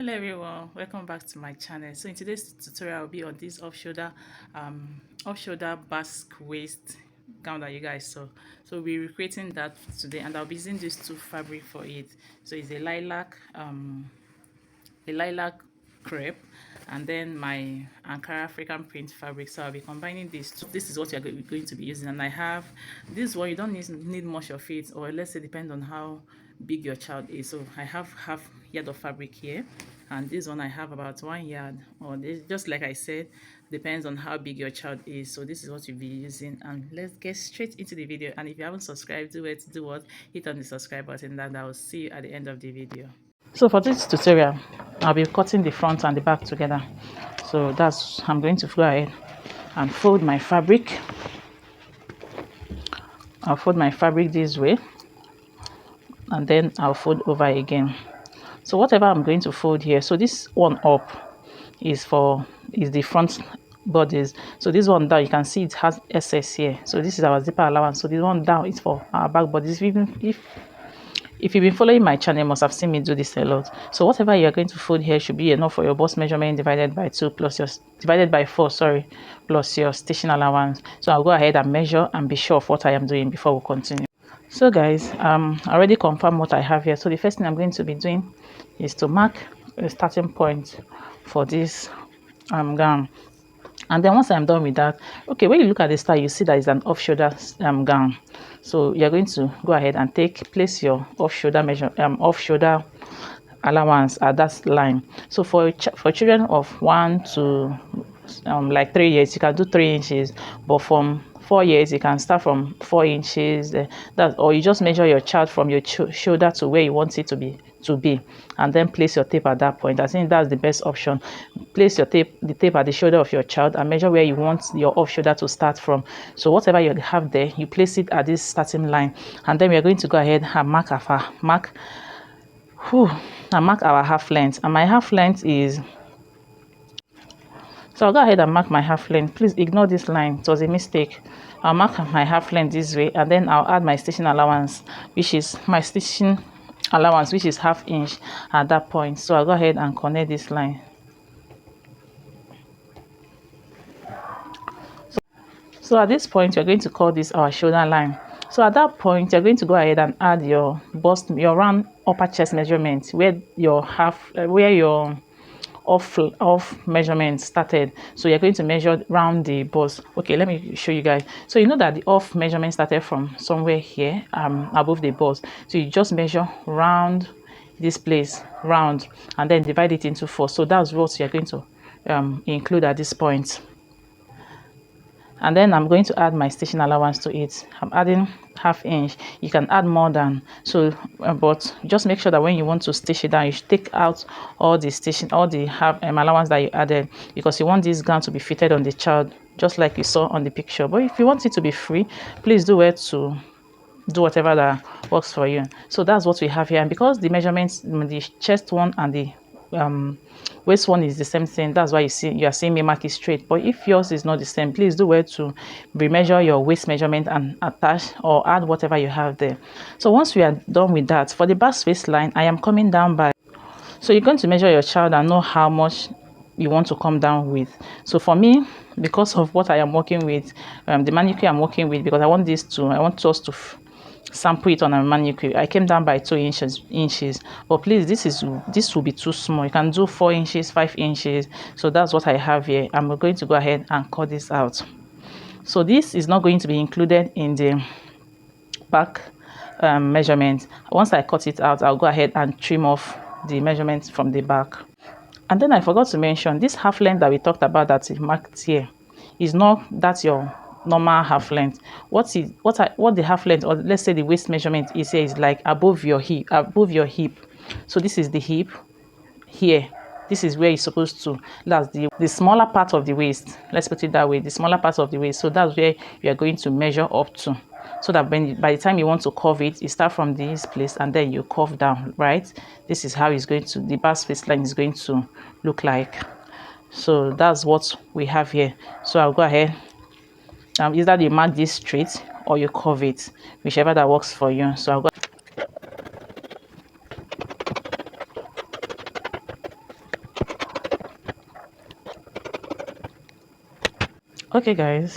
Hello everyone, welcome back to my channel. So in today's tutorial, I'll be on this off-shoulder basque waist gown that you guys saw. So we'll be recreating that today, and I'll be using these two fabric for it. So it's a lilac crepe, and then my Ankara African print fabric. So I'll be combining these two. This is what you're going to be using, and I have this one. You don't need much of it, or let's say depend on how big your child is. So I have half yard of fabric here, and this one I have about 1 yard, or just like I said, depends on how big your child is. So this is what you'll be using, and let's get straight into the video. And if you haven't subscribed, do what, hit on the subscribe button, and I will see you at the end of the video. So for this tutorial, I'll be cutting the front and the back together. So I'm going to go ahead and fold my fabric. I'll fold my fabric this way, and then I'll fold over again. So whatever I'm going to fold here, so this one up is the front bodies. So this one down, you can see it has SS here. So this is our zipper allowance. So this one down is for our back bodies. If you've been following my channel, you must have seen me do this a lot. So whatever you're going to fold here should be enough for your bust measurement divided by 4, plus your stitching allowance. So I'll go ahead and measure and be sure of what I am doing before we continue. So guys, I already confirmed what I have here. So the first thing I'm going to be doing is to mark a starting point for this gown. And then once I'm done with that, okay, when you look at the style, you see that it's an off-shoulder gown. So you're going to go ahead and place your off-shoulder allowance at that line. So for children of 1 to like 3 years, you can do 3 inches, but from 4 years, you can start from 4 inches. Or you just measure your child from your shoulder to where you want it to be, and then place your tape at that point. I think that's the best option. Place the tape at the shoulder of your child and measure where you want your off shoulder to start from. So whatever you have there, you place it at this starting line, and then we are going to go ahead and mark our half length. And my half length is, so I'll go ahead and mark my half length. Please ignore this line, it was a mistake. I'll mark my half length this way, and then I'll add my stitching allowance, which is half inch at that point. So I'll go ahead and connect this line. So at this point, you're going to call this our shoulder line. So at that point, you're going to go ahead and add your round upper chest measurement, where your off measurement started. So you're going to measure round the bust. Okay, let me show you guys. So you know that the off measurement started from somewhere here above the bust. So you just measure round this place, round, and then divide it into 4. So that's what you're going to include at this point. And then I'm going to add my stitching allowance to it. I'm adding half inch. You can add more than so, but just make sure that when you want to stitch it down, you should take out all the allowance that you added, because you want this gown to be fitted on the child just like you saw on the picture. But if you want it to be free, please do whatever that works for you. So that's what we have here. And because the measurements, the chest one and the waist one is the same thing, that's why you are seeing me mark it straight. But if yours is not the same, please do to remeasure your waist measurement and attach or add whatever you have there. So once we are done with that, for the back waistline, I am coming down by, so you're going to measure your child and know how much you want to come down with. So for me, because of what I am working with, the manicure I'm working with, because I want us to sample it on a manicure, I came down by 2 inches. But please, this will be too small. You can do 4 inches, 5 inches. So that's what I have here. I'm going to go ahead and cut this out. So this is not going to be included in the back measurement. Once I cut it out, I'll go ahead and trim off the measurements from the back. And then I forgot to mention, this half length that we talked about that is marked here is not that your normal half length. What the half length, or let's say the waist measurement is here, is like above your hip. So this is the hip here. This is where you're supposed to, that's the smaller part of the waist, let's put it that way, the smaller part of the waist. So that's where you are going to measure up to, so that by the time you want to curve it, you start from this place and then you curve down, right? This is how the Basque waistline is going to look like. So that's what we have here. So I'll go ahead, either you mark this straight or you curve it, whichever that works for you. So I'll go Okay guys,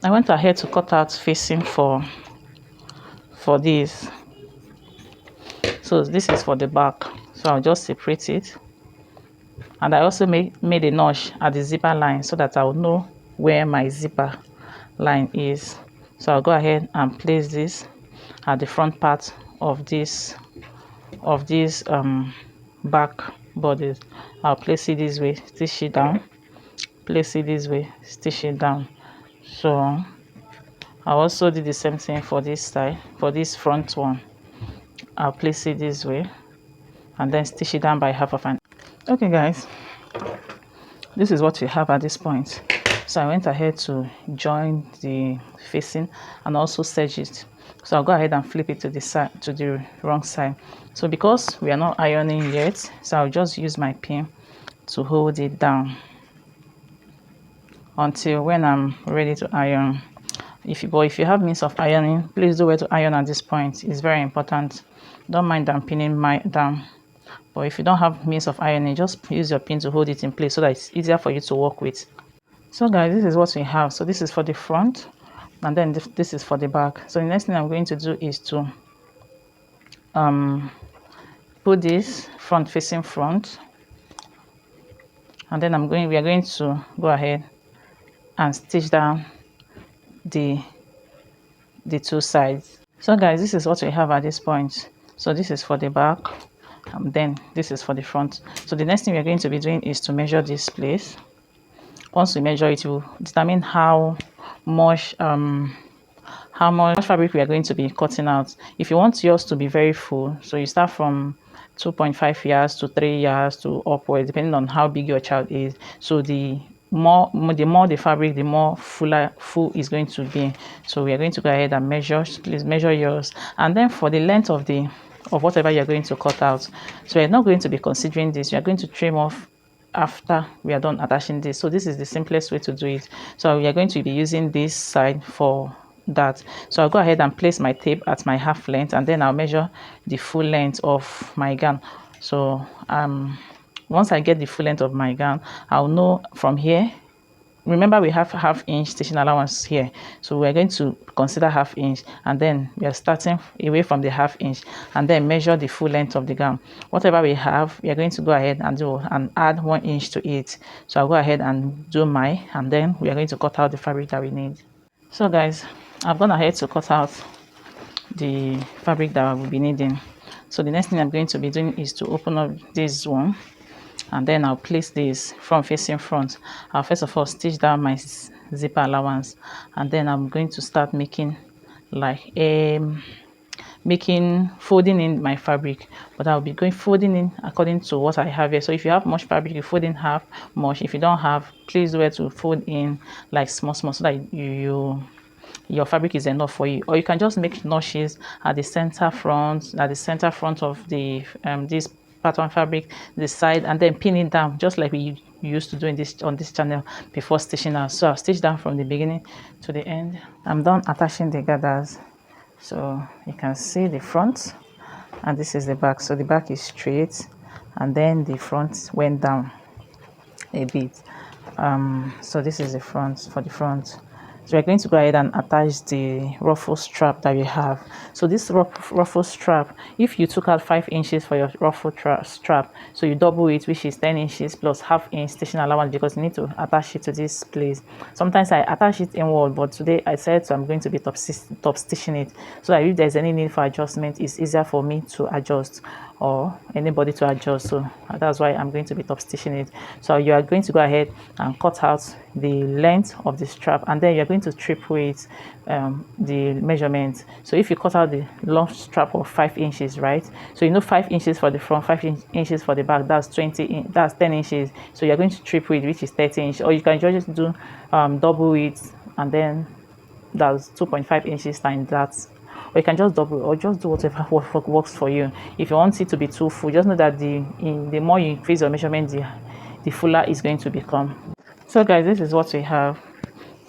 I went ahead to cut out facing for this. So this is for the back, so I'll just separate it. And I also made a notch at the zipper line so that I'll know where my zipper line is. So I'll go ahead and place this at the front part of this back bodice. I'll place it this way, stitch it down, place it this way, stitch it down. So I also did the same thing for this side, for this front one. I'll place it this way and then stitch it down by half of an. Okay guys, this is what we have at this point. So I went ahead to join the facing and also serge it. So I'll go ahead and flip it to the side, to the wrong side. So because we are not ironing yet, so I'll just use my pin to hold it down until when I'm ready to iron. If you have means of ironing, please do where to iron at this point. It's very important. Don't mind I'm pinning down. But if you don't have means of ironing, just use your pin to hold it in place so that it's easier for you to work with. So guys, this is what we have. So this is for the front, and then this is for the back. So the next thing I'm going to do is to put this front facing front, and then we are going to go ahead and stitch down the two sides. So guys, this is what we have at this point. So this is for the back, and then this is for the front. So the next thing we are going to be doing is to measure this place. Once we measure it, we'll determine how much fabric we are going to be cutting out. If you want yours to be very full, so you start from 2.5 yards to 3 yards to upward, depending on how big your child is. So the more the fabric, the more full is going to be. So we are going to go ahead and measure. Please measure yours, and then for the length of whatever you're going to cut out. So we're not going to be considering this. You're going to trim off after we are done attaching this. So this is the simplest way to do it. So we are going to be using this side for that. So I'll go ahead and place my tape at my half length, and then I'll measure the full length of my gown. So once I get the full length of my gown, I'll know from here. Remember, we have half-inch stitching allowance here, so we're going to consider half-inch, and then we are starting away from the half-inch and then measure the full length of the gown. Whatever we have, we are going to go ahead and add 1 inch to it. So I'll go ahead and do mine, and then we are going to cut out the fabric that we need. So guys, I've gone ahead to cut out the fabric that I will be needing. So the next thing I'm going to be doing is to open up this one, and then I'll place this front facing front. I'll first of all stitch down my zipper allowance, and then I'm going to start making like folding in my fabric, but I'll be folding in according to what I have here. So if you have much fabric, you fold in half much. If you don't have, please do where to fold in like small so that your fabric is enough for you. Or you can just make notches at the center front of the this pattern fabric, the side, and then pin it down just like we used to do on this channel before stitching out. So I'll stitch down from the beginning to the end. I'm done attaching the gathers, so you can see the front, and this is the back. So the back is straight, and then the front went down a bit. So this is the front for the front. So we're going to go ahead and attach the ruffle strap that we have. So this ruffle strap, if you took out 5 inches for your ruffle strap, so you double it, which is 10 inches plus half-inch stitching allowance, because you need to attach it to this place. Sometimes I attach it inward, but today I said so I'm going to be top stitching it, so that if there's any need for adjustment, it's easier for me to adjust or anybody to adjust. So that's why I'm going to be top stitching it. So you are going to go ahead and cut out the length of the strap, and then you're going to triple it, the measurement. So if you cut out the long strap of 5 inches, right, so you know 5 inches for the front, 5 inches for the back, that's 10 inches. So you're going to triple it, which is 30 inches, or you can just do double it, and then that's 2.5 inches times that. Or you can just double, or just do whatever works for you. If you want it to be too full, just know that the more you increase your measurement, the fuller it's going to become. So guys, this is what we have.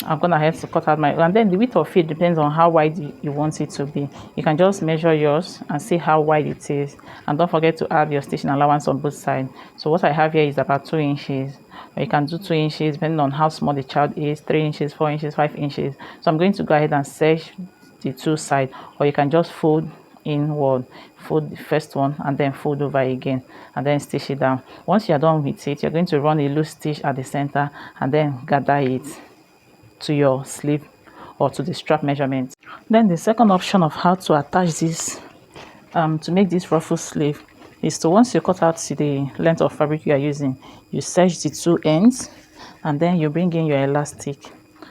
I'm gonna have to cut out and then the width of it depends on how wide you want it to be. You can just measure yours and see how wide it is, and don't forget to add your stitching allowance on both sides. So what I have here is about 2 inches. or you can do 2 inches depending on how small the child is, 3 inches, 4 inches, 5 inches. So I'm going to go ahead and serge the 2 sides, or you can just fold inward, fold the first one and then fold over again and then stitch it down. Once you're done with it, you're going to run a loose stitch at the center and then gather it to your sleeve or to the strap measurement. Then the second option of how to attach this to make this ruffle sleeve is to, once you cut out the length of fabric you are using, you serge the 2 ends and then you bring in your elastic.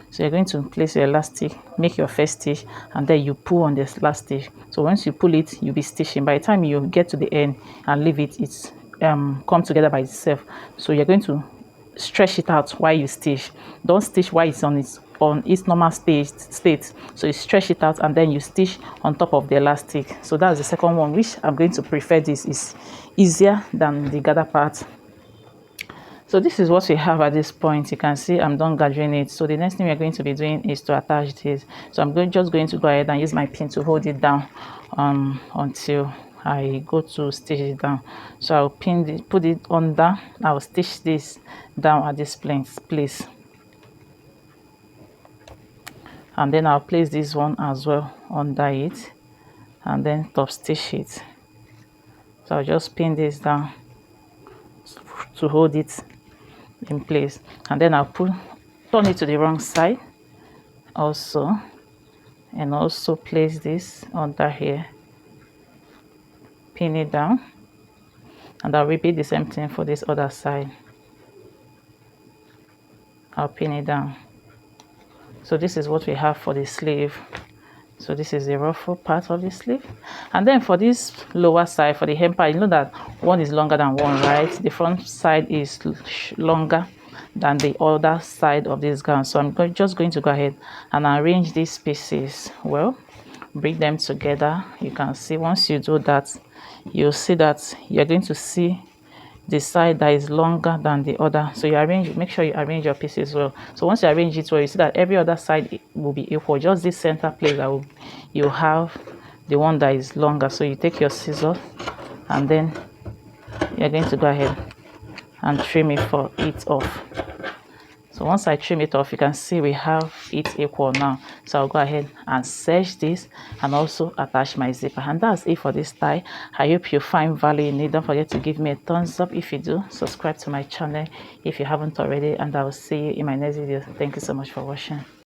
So you're going to place your elastic, make your first stitch, and then you pull on this last stitch. So once you pull it, you'll be stitching. By the time you get to the end and leave it, it's come together by itself. So you're going to stretch it out while you stitch. Don't stitch while it's on its normal state. So you stretch it out and then you stitch on top of the elastic. So that's the second one, which I'm going to prefer. This is easier than the gather part. So this is what we have at this point. You can see I'm done gathering it. So the next thing we're going to be doing is to attach this. So I'm just going to go ahead and use my pin to hold it down until I go to stitch it down. So I'll pin it, put it under. I'll stitch this down at this place, and then I'll place this one as well under it and then top stitch it. So I'll just pin this down to hold it in place, and then I'll turn it to the wrong side also, and also place this under here, pin it down, and I'll repeat the same thing for this other side. I'll pin it down. So this is what we have for the sleeve. So this is the ruffle part of the sleeve. And then for this lower side, for the hem part, you know that one is longer than one, right? The front side is longer than the other side of this gown. So I'm just going to go ahead and arrange these pieces well, bring them together. You can see once you do that, you'll see that you're going to see the side that is longer than the other. So you make sure you arrange your pieces well. So once you arrange it well, you see that every other side will be equal. Just this center place that you have the one that is longer. So you take your scissors and then you're going to go ahead and trim it off. So once I trim it off, you can see we have it equal now. So I'll go ahead and serge this and also attach my zipper. And that's it for this tie. I hope you find value in it. Don't forget to give me a thumbs up if you do. Subscribe to my channel if you haven't already. And I will see you in my next video. Thank you so much for watching.